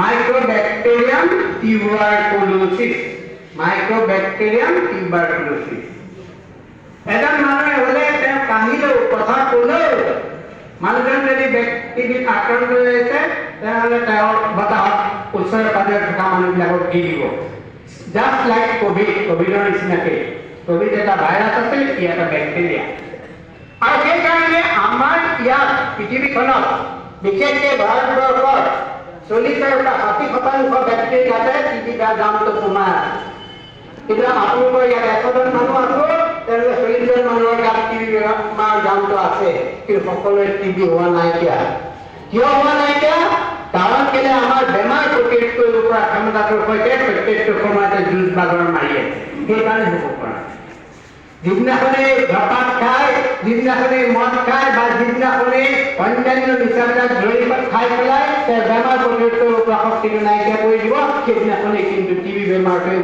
Mycobacterium tuberculosis. Mycobacterium tuberculosis এজন মানুহে হলে তেওঁ কাহিলেও কথা কলেও মানুহজন যদি টিবিত আক্ৰান্ত হৈ আছে তেনেহ'লে তেওঁৰ বতাহত ওচৰে পাজৰে থকা মানুহবিলাকক দি দিব। জাষ্ট লাইক কোভিডৰ নিচিনাকৈ। কোভিড এটা ভাইৰাছ আছিল, ই এটা বেক্টেৰিয়া। আৰু সেইকাৰণে আমাৰ ইয়াত পৃথিৱীখনত বিশেষকৈ ভাৰতবৰ্ষত 40ৰ পৰা 60% বেক্টেৰিয়াতে টিবি বা জামটো সোমাই আছে। কিন্তু আপোনালোকৰ ইয়াত 100জন মানুহ আছো, তেওঁলোকে 40জন মানুহৰ গাত টিবি বেমাৰ জামটো আছে, কিন্তু সকলোৰে টিবি হোৱা নাইকিয়া। কিয় হোৱা নাইকিয়া? কাৰণ কেলে আমাৰ বেমাৰ প্ৰতিৰোধ কৰিব পৰা ক্ষমতাটোৰ সৈতে প্ৰত্যেকটো সময়তে যুঁজ বাগৰ মাৰি আছে, সেইকাৰণে হ'ব পৰা। যিদিনাখনে ধপাত খায়, যিদিনাখনে মদ খায় বা যিদিনাখনে অন্যান্য নিচাবিলাক ধৰি খাই পেলাই তেওঁ বেমাৰ প্ৰতিৰোধ কৰিব পৰা শক্তিটো নাইকিয়া কৰি দিব, সেইদিনাখনে কিন্তু টিবি বেমাৰটোৱে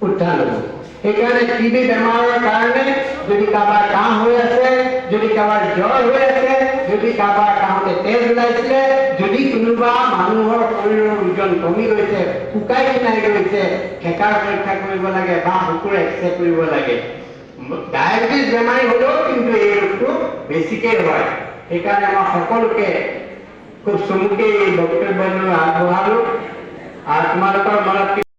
উত্থান হ'ব। সেইকাৰণে টিবি বেমাৰৰ কাৰণে যদি কাৰোবাৰ কাহ হৈ আছে, যদি কাৰোবাৰ জ্বৰ হৈ আছে, যদি কাৰোবাৰ কাহতে তেজ ওলাইছিলে, যদি কোনোবা মানুহৰ শৰীৰৰ ওজন কমি গৈছে, শুকাই খিনাই গৈছে, থেকাৰ পৰীক্ষা কৰিব লাগে বা বুকুৰ এক্সৰে কৰিব লাগে। ডায়েবেটিছ বেমাৰী হ'লেও কিন্তু এই ৰোগটো বেছিকৈ হয়। সেইকাৰণে মই সকলোকে খুব চমুকৈ এই বক্তব্যটো আগবঢ়ালোঁ। আৰু তোমালোকৰ মনত